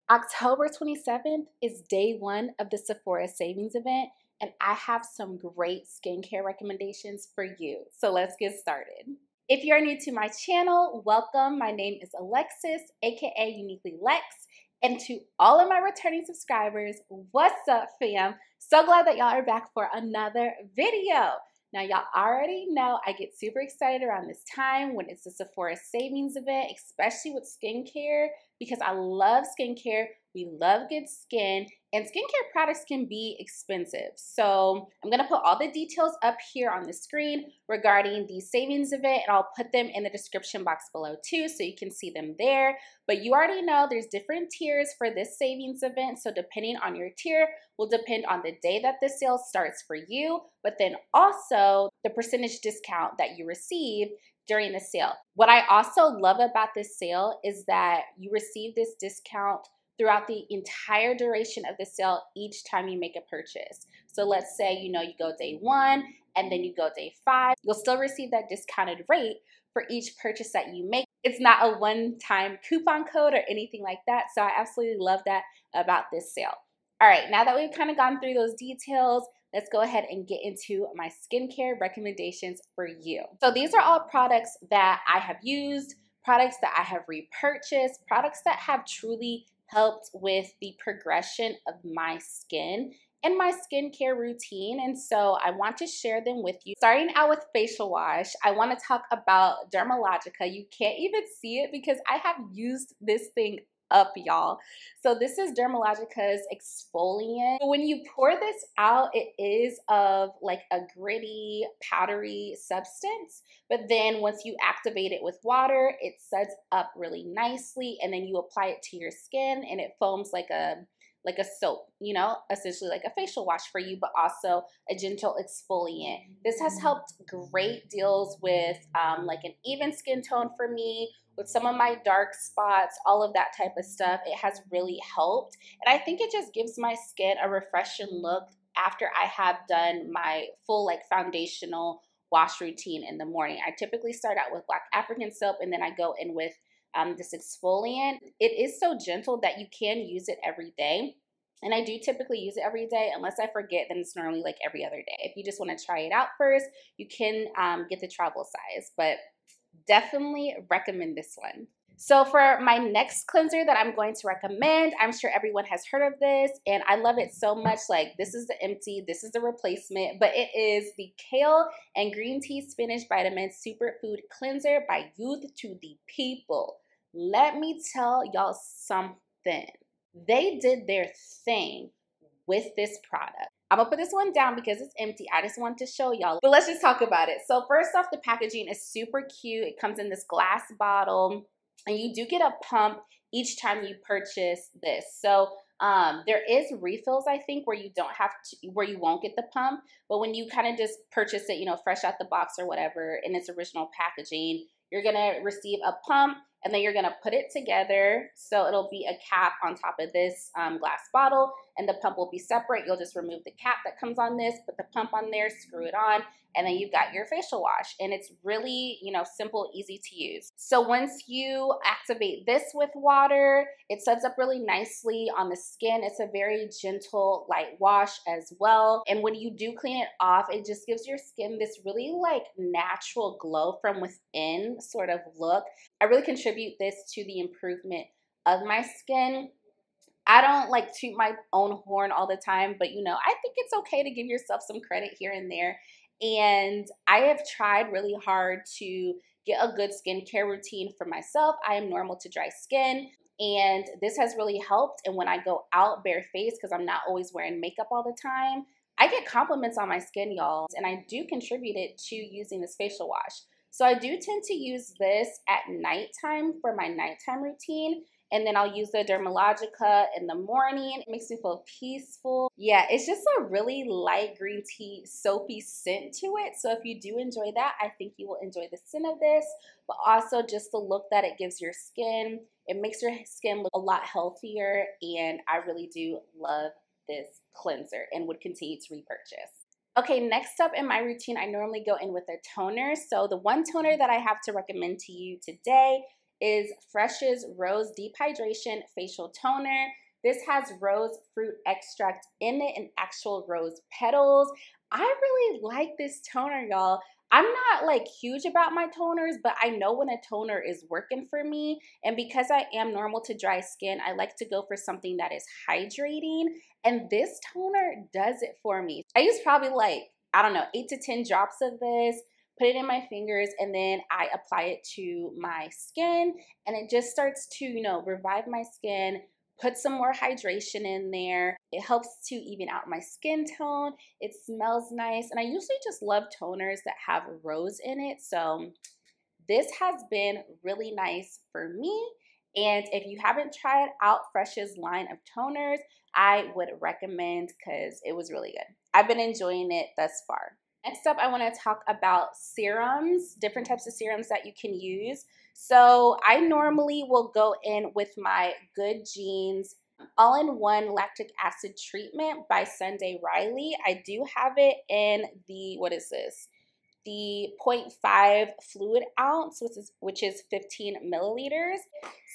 October 27th is day one of the Sephora savings event, and I have some great skincare recommendations for you. So let's get started. If you're new to my channel, welcome. My name is Alexis, aka Uniquely Lex. And to all of my returning subscribers, what's up, fam? So glad that y'all are back for another video. Now, y'all already know I get super excited around this time when it's the Sephora savings event, especially with skincare, because I love skincare. We love good skin, and skincare products can be expensive. So I'm gonna put all the details up here on the screen regarding the savings event, and I'll put them in the description box below too, so you can see them there. But you already know there's different tiers for this savings event, so depending on your tier will depend on the day that the sale starts for you, but then also the percentage discount that you receive during the sale. What I also love about this sale is that you receive this discount throughout the entire duration of the sale each time you make a purchase. So let's say, you go day one and then you go day 5, you'll still receive that discounted rate for each purchase that you make. It's not a one-time coupon code or anything like that. So I absolutely love that about this sale. All right, now that we've kind of gone through those details, let's go ahead and get into my skincare recommendations for you. So these are all products that I have used, products that I have repurchased, products that have truly helped with the progression of my skin and my skincare routine. And so I want to share them with you. Starting out with facial wash, I want to talk about Dermalogica. You can't even see it because I have used this thing up, y'all. So this is Dermalogica's exfoliant. When you pour this out, it is of like a gritty, powdery substance, but then once you activate it with water, it suds up really nicely, and then you apply it to your skin and it foams like a soap, essentially like a facial wash for you, but also a gentle exfoliant. This has helped great deals with like an even skin tone for me, with some of my dark spots, all of that type of stuff. It has really helped. And I think it just gives my skin a refreshing look after I have done my full like foundational wash routine in the morning. I typically start out with Black African soap and then I go in with this exfoliant. It is so gentle that you can use it every day. And I do typically use it every day. Unless I forget, then it's normally like every other day. If you just want to try it out first, you can get the travel size, but definitely recommend this one. So for my next cleanser that I'm going to recommend, I'm sure everyone has heard of this, and I love it so much. Like, this is the empty, this is the replacement, but it is the Kale and Green Tea Spinach Vitamin Superfood Cleanser by Youth to the People. Let me tell y'all something. They did their thing with this product. I'm gonna put this one down because it's empty. I just want to show y'all, but let's just talk about it. So first off, the packaging is super cute. It comes in this glass bottle, and you do get a pump each time you purchase this. So there is refills, I think, where you don't have to, where you won't get the pump, but when you kind of just purchase it, fresh out the box or whatever in its original packaging, you're gonna receive a pump, and then you're gonna put it together. So it'll be a cap on top of this glass bottle, and the pump will be separate. You'll just remove the cap that comes on this, put the pump on there, screw it on, and then you've got your facial wash. And it's really, simple, easy to use. So once you activate this with water, it suds up really nicely on the skin. It's a very gentle, light wash as well. And when you do clean it off, it just gives your skin this really like natural glow from within sort of look. I really contribute this to the improvement of my skin. I don't like toot my own horn all the time, but I think it's okay to give yourself some credit here and there. And I have tried really hard to get a good skincare routine for myself. I am normal to dry skin, and this has really helped. And when I go out barefaced, because I'm not always wearing makeup all the time, I get compliments on my skin, y'all. And I do contribute it to using this facial wash. So I do tend to use this at nighttime for my nighttime routine. And then I'll use the Dermalogica in the morning. It makes me feel peaceful. Yeah, it's just a really light green tea soapy scent to it. So if you do enjoy that, I think you will enjoy the scent of this, but also just the look that it gives your skin. It makes your skin look a lot healthier, and I really do love this cleanser and would continue to repurchase. Okay, next up in my routine, I normally go in with a toner. So the one toner that I have to recommend to you today is Fresh's Rose Deep Hydration Facial Toner. This has rose fruit extract in it and actual rose petals. I really like this toner, y'all. I'm not like huge about my toners, but I know when a toner is working for me. And because I am normal to dry skin, I like to go for something that is hydrating. And this toner does it for me. I use probably like, I don't know, 8 to 10 drops of this, put it in my fingers, and then I apply it to my skin. And it just starts to, you know, revive my skin, put some more hydration in there. It helps to even out my skin tone. It smells nice. And I usually just love toners that have rose in it. So this has been really nice for me. And if you haven't tried out Fresh's line of toners, I would recommend because it was really good. I've been enjoying it thus far. Next up, I want to talk about serums, different types of serums that you can use. So I normally will go in with my Good Genes All-in-One Lactic Acid Treatment by Sunday Riley. I do have it in the, what is this? The 0.5 fluid ounce, which is 15 milliliters.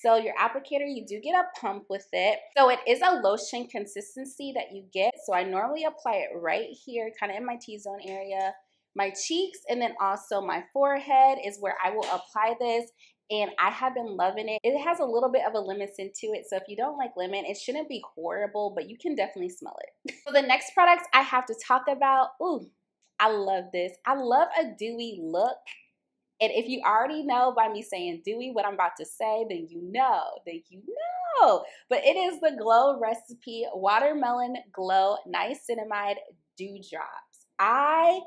So your applicator, you do get a pump with it. So it is a lotion consistency that you get. So I normally apply it right here, kind of in my T-zone area. My cheeks, and then also my forehead is where I will apply this. And I have been loving it. It has a little bit of a lemon scent to it. So if you don't like lemon, it shouldn't be horrible, but you can definitely smell it. So the next products I have to talk about, ooh, I love this. I love a dewy look. And if you already know by me saying dewy what I'm about to say, then you know, But it is the Glow Recipe Watermelon Glow Niacinamide Dewdrops. I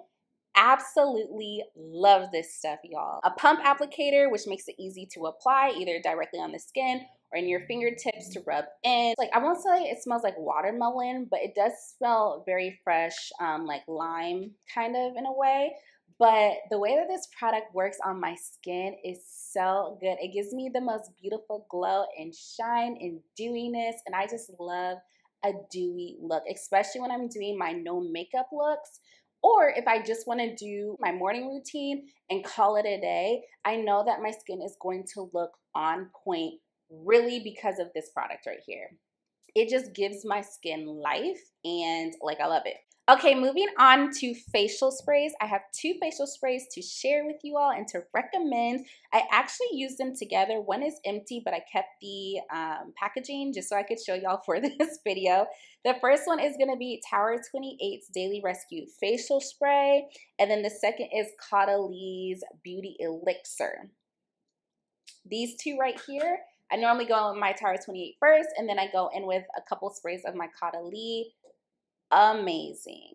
absolutely love this stuff, y'all. A pump applicator, which makes it easy to apply either directly on the skin or in your fingertips to rub in. Like, I won't say it smells like watermelon, but it does smell very fresh, like lime kind of in a way. But the way that this product works on my skin is so good. It gives me the most beautiful glow and shine and dewiness, and I just love a dewy look, especially when I'm doing my no makeup looks. Or if I just want to do my morning routine and call it a day, I know that my skin is going to look on point really because of this product right here. It just gives my skin life, and like, I love it. Okay, moving on to facial sprays. I have 2 facial sprays to share with you all and to recommend. I actually use them together. One is empty, but I kept the packaging just so I could show y'all for this video. The first one is going to be Tower 28's Daily Rescue Facial Spray. And then the second is Caudalie's Beauty Elixir. These 2 right here, I normally go in with my Tower 28 first, and then I go in with a couple sprays of my Caudalie. Amazing,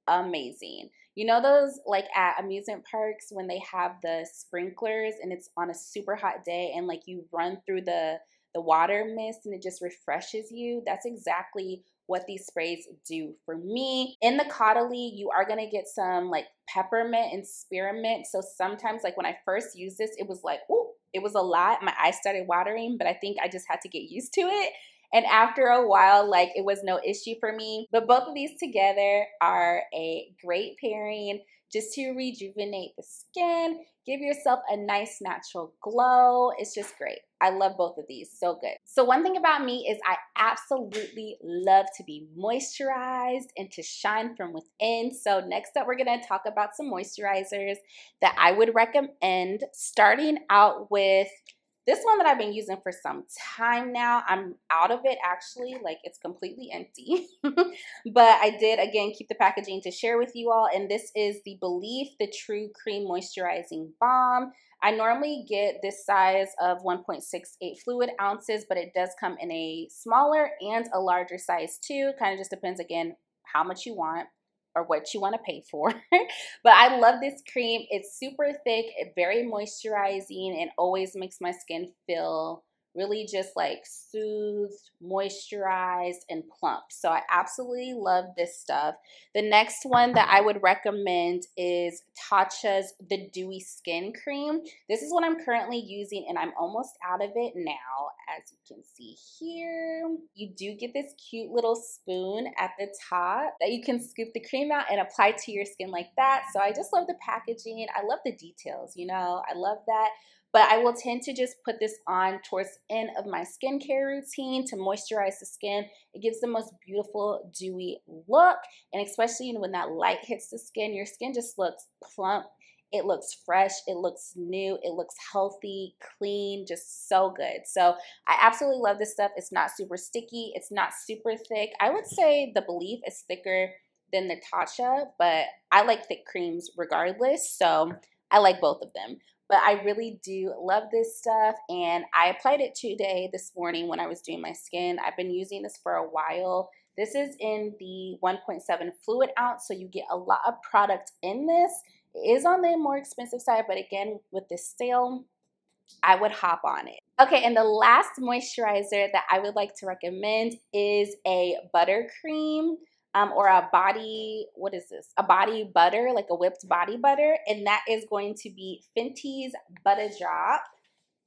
amazing. You know those like at amusement parks when they have the sprinklers and it's on a super hot day and like you run through the water mist and it just refreshes you? That's exactly what these sprays do for me. In the Caudalie, you are gonna get some like peppermint and spearmint. So sometimes, like when I first used this, it was like, ooh, it was a lot. My eyes started watering, but I think I just had to get used to it. And after a while, like, it was no issue for me. But both of these together are a great pairing just to rejuvenate the skin, give yourself a nice natural glow. It's just great. I love both of these, so good. So one thing about me is I absolutely love to be moisturized and to shine from within. So next up, we're gonna talk about some moisturizers that I would recommend, starting out with this one that I've been using for some time now. I'm out of it actually, like it's completely empty. But I did, again, keep the packaging to share with you all. And this is the Belif The True Cream Moisturizing Balm. I normally get this size of 1.68 fluid ounces, but it does come in a smaller and a larger size too. Kind of just depends, again, how much you want or what you want to pay for. But I love this cream. It's super thick, very moisturizing, and always makes my skin feel really just like soothed, moisturized, and plump. So I absolutely love this stuff. The next one that I would recommend is Tatcha's The Dewy Skin Cream. This is what I'm currently using, and I'm almost out of it now. As you can see here, you do get this cute little spoon at the top that you can scoop the cream out and apply to your skin like that. So I just love the packaging. I love the details, you know, I love that. but I will tend to just put this on towards the end of my skincare routine to moisturize the skin. It gives the most beautiful dewy look, and especially when that light hits the skin, your skin just looks plump. It looks fresh, it looks new, it looks healthy, clean, just so good. So I absolutely love this stuff. It's not super sticky, it's not super thick. I would say the Belif is thicker than the Tatcha, but I like thick creams regardless, so I like both of them. But I really do love this stuff, and I applied it today, this morning, when I was doing my skin. I've been using this for a while. This is in the 1.7 fluid ounce, so you get a lot of product in this. It is on the more expensive side, but again, with this sale, I would hop on it. Okay, and the last moisturizer that I would like to recommend is a buttercream or a body, what is this? A body butter, like a whipped body butter, and that is going to be Fenty's Butta Drop.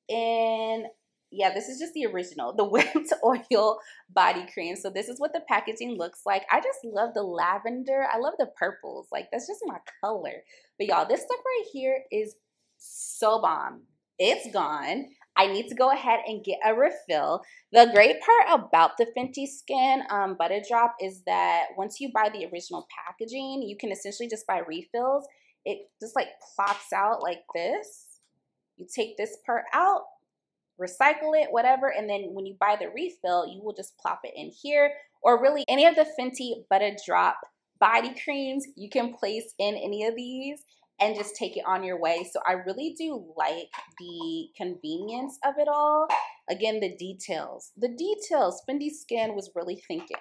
And yeah, this is just the original, the whipped oil body cream. So this is what the packaging looks like. I just love the lavender. I love the purples. Like, that's just my color. But y'all, this stuff right here is so bomb. It's gone. I need to go ahead and get a refill. The great part about the Fenty Skin Butta Drop is that once you buy the original packaging, you can essentially just buy refills. It just like plops out like this. You take this part out, recycle it, whatever, and then when you buy the refill, you will just plop it in here. Or really any of the Fenty Butta Drop body creams, you can place in any of these and just take it on your way. So I really do like the convenience of it all. Again, the details. Fenty Skin was really thinking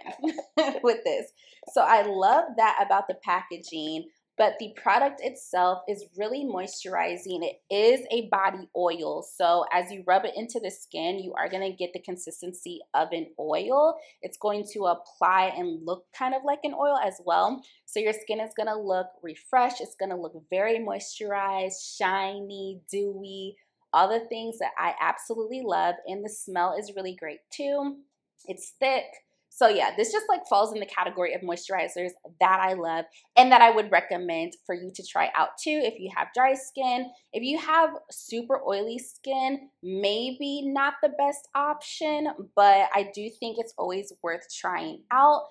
with this. So I love that about the packaging. But the product itself is really moisturizing. It is a body oil. So as you rub it into the skin, you are going to get the consistency of an oil. It's going to apply and look kind of like an oil as well. So your skin is going to look refreshed. It's going to look very moisturized, shiny, dewy, all the things that I absolutely love. And the smell is really great too. It's thick. So yeah, this just like falls in the category of moisturizers that I love and that I would recommend for you to try out too if you have dry skin. If you have super oily skin, maybe not the best option, but I do think it's always worth trying out.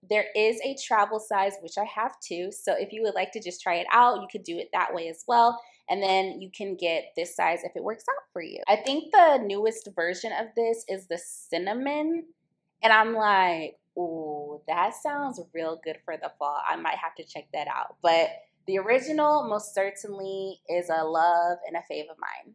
There is a travel size, which I have too. So if you would like to just try it out, you could do it that way as well. And then you can get this size if it works out for you. I think the newest version of this is the cinnamon. And I'm like, ooh, that sounds real good for the fall. I might have to check that out. But the original most certainly is a love and a fave of mine.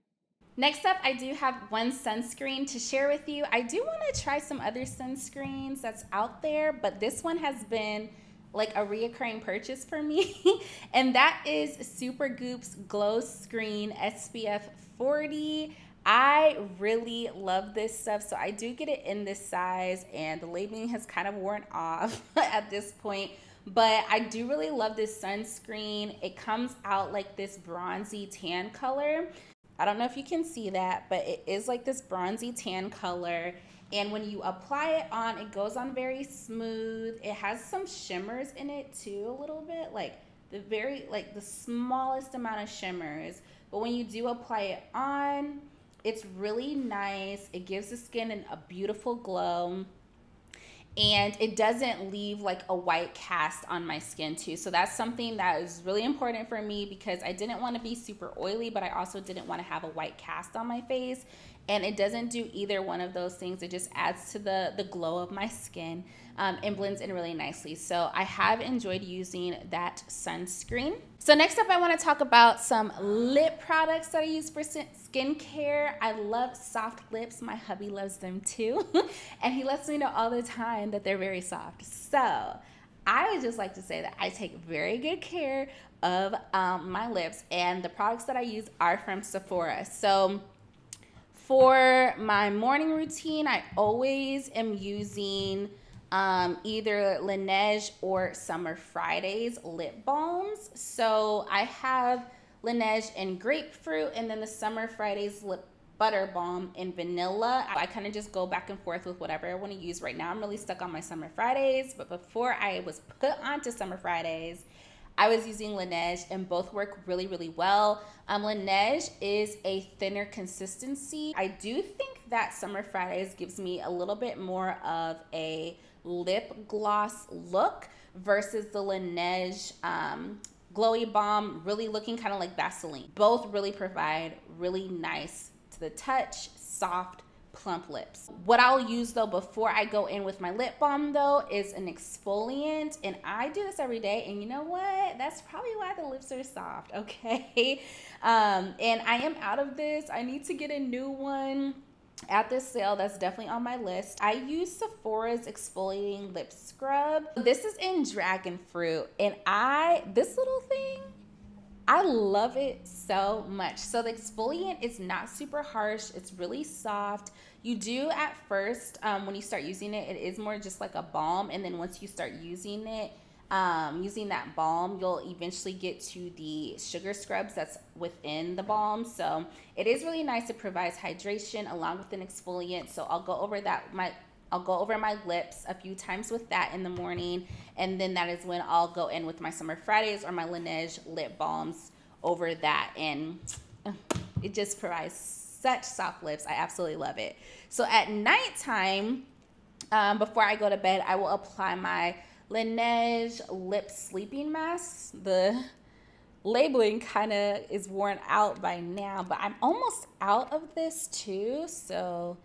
Next up, I do have one sunscreen to share with you. I do want to try some other sunscreens that's out there, but this one has been like a reoccurring purchase for me. And that is Supergoop's Glowscreen SPF 40. I really love this stuff, so I do get it in this size, and the labeling has kind of worn off at this point, but I do really love this sunscreen. It comes out like this bronzy tan color. I don't know if you can see that, but it is like this bronzy tan color, and when you apply it on, it goes on very smooth. It has some shimmers in it too, a little bit, like the smallest amount of shimmers, but when you do apply it on, it's really nice. It gives the skin a beautiful glow, and it doesn't leave like a white cast on my skin too. So that's something that is really important for me because I didn't want to be super oily, but I also didn't want to have a white cast on my face. And it doesn't do either one of those things. It just adds to the glow of my skin and blends in really nicely. So I have enjoyed using that sunscreen. So next up, I want to talk about some lip products that I use for skincare. I love soft lips. My hubby loves them too. And he lets me know all the time that they're very soft. So I would just like to say that I take very good care of my lips, and the products that I use are from Sephora. So for my morning routine, I always am using either Laneige or Summer Fridays lip balms. So I have Laneige in grapefruit, and then the Summer Fridays lip butter balm in vanilla. I kind of just go back and forth with whatever I want to use. Right now I'm really stuck on my Summer Fridays, but before I was put onto Summer Fridays, I was using Laneige, and both work really, really well. Laneige is a thinner consistency. I do think that Summer Fridays gives me a little bit more of a lip gloss look versus the Laneige Glowy Balm, really looking kind of like Vaseline. Both really provide really nice to the touch, soft, plump lips. What I'll use though before I go in with my lip balm though is an exfoliant, and I do this every day, and you know what? That's probably why the lips are soft, okay? And I am out of this. I need to get a new one at this sale. That's definitely on my list. I use Sephora's exfoliating lip scrub. This is in dragon fruit, and this little thing, I love it so much. So the exfoliant is not super harsh. It's really soft. You do at first, when you start using it, it is more just like a balm. And then once you start using it, using that balm, you'll eventually get to the sugar scrubs that's within the balm. So it is really nice. It provides hydration along with an exfoliant. So I'll go over that, I'll go over my lips a few times with that in the morning, and then that is when I'll go in with my Summer Fridays or my Laneige lip balms over that, and it just provides such soft lips. I absolutely love it. So at nighttime, before I go to bed, I will apply my Laneige lip sleeping mask. The labeling kind of is worn out by now, but I'm almost out of this too, so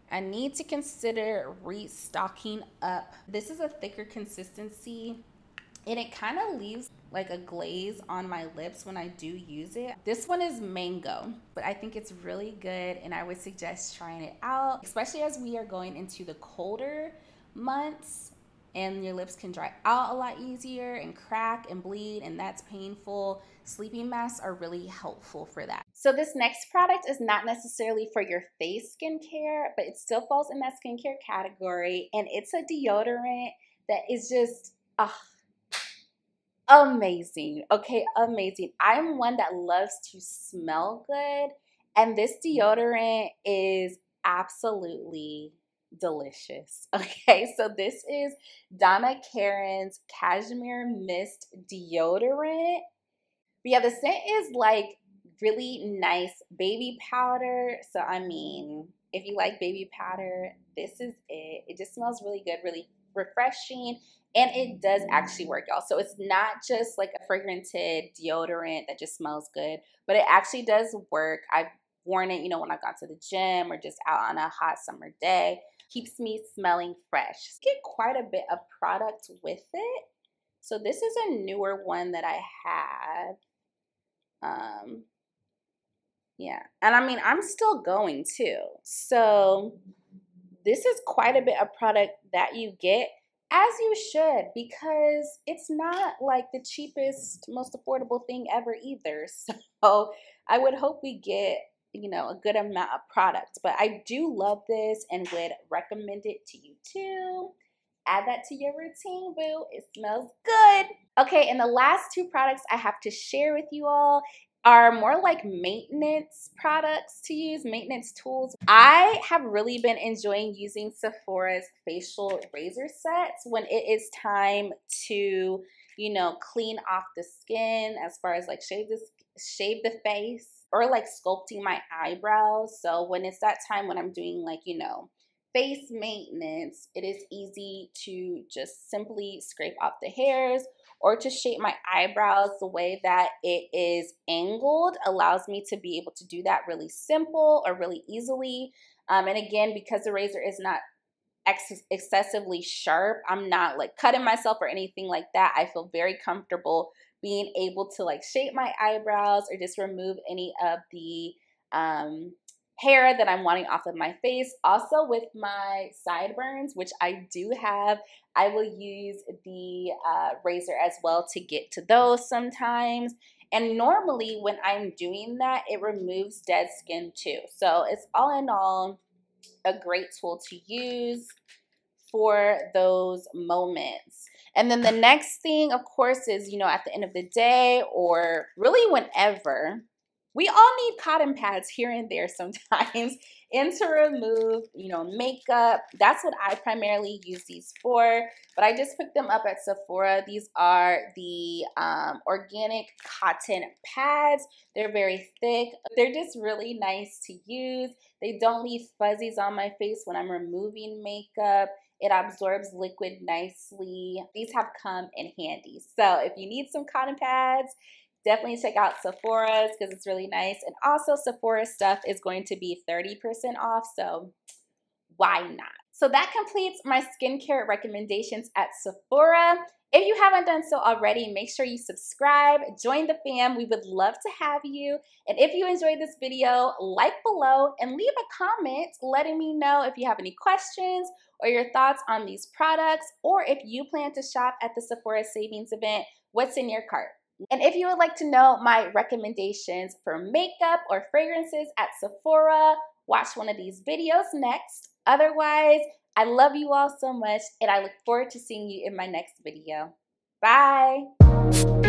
I need to consider restocking up. This is a thicker consistency, and it kind of leaves like a glaze on my lips when I do use it. This one is mango, but I think it's really good, and I would suggest trying it out, especially as we are going into the colder months and your lips can dry out a lot easier and crack and bleed, and that's painful. Sleeping masks are really helpful for that. So this next product is not necessarily for your face skincare, but it still falls in that skincare category, and it's a deodorant that is just amazing. Okay, amazing. I'm one that loves to smell good, and this deodorant is absolutely delicious. Okay, so this is Donna Karan's Cashmere Mist Deodorant. But yeah, the scent is like really nice baby powder. So I mean, if you like baby powder, this is it. It just smells really good, really refreshing, and it does actually work, y'all. So it's not just like a fragranted deodorant that just smells good, but it actually does work. I've worn it, you know, when I've gone to the gym or just out on a hot summer day. Keeps me smelling fresh. Get quite a bit of product with it. So this is a newer one that I have. Yeah, and I mean, I'm still going too. So this is quite a bit of product that you get, as you should, because it's not like the cheapest, most affordable thing ever either. So I would hope we get, you know, a good amount of product. But I do love this and would recommend it to you too. Add that to your routine, boo. It smells good. Okay, and the last two products I have to share with you all are more like maintenance products to use, maintenance tools. I have really been enjoying using Sephora's facial razor sets when it is time to, you know, clean off the skin, as far as like shave the face, or like sculpting my eyebrows. So when it's that time when I'm doing like, you know, face maintenance, it is easy to just simply scrape off the hairs, or to shape my eyebrows the way that it is angled allows me to be able to do that really simple or really easily. And again, because the razor is not excessively sharp, I'm not like cutting myself or anything like that. I feel very comfortable being able to like shape my eyebrows or just remove any of the hair that I'm wanting off of my face. Also with my sideburns, which I do have, I will use the razor as well to get to those sometimes. And normally when I'm doing that, it removes dead skin too. So it's all in all a great tool to use for those moments. And then the next thing, of course, is, you know, at the end of the day, or really whenever we all need cotton pads here and there sometimes and to remove, you know, makeup. That's what I primarily use these for, but I just picked them up at Sephora. These are the organic cotton pads. They're very thick. They're just really nice to use. They don't leave fuzzies on my face when I'm removing makeup. It absorbs liquid nicely. These have come in handy. So if you need some cotton pads, definitely check out Sephora's because it's really nice. And also Sephora stuff is going to be 30% off, so why not? So that completes my skincare recommendations at Sephora. If you haven't done so already, make sure you subscribe, join the fam. We would love to have you. And if you enjoyed this video, like below and leave a comment letting me know if you have any questions or your thoughts on these products, or if you plan to shop at the Sephora Savings event, what's in your cart. And if you would like to know my recommendations for makeup or fragrances at Sephora, watch one of these videos next. Otherwise, I love you all so much, and I look forward to seeing you in my next video. Bye!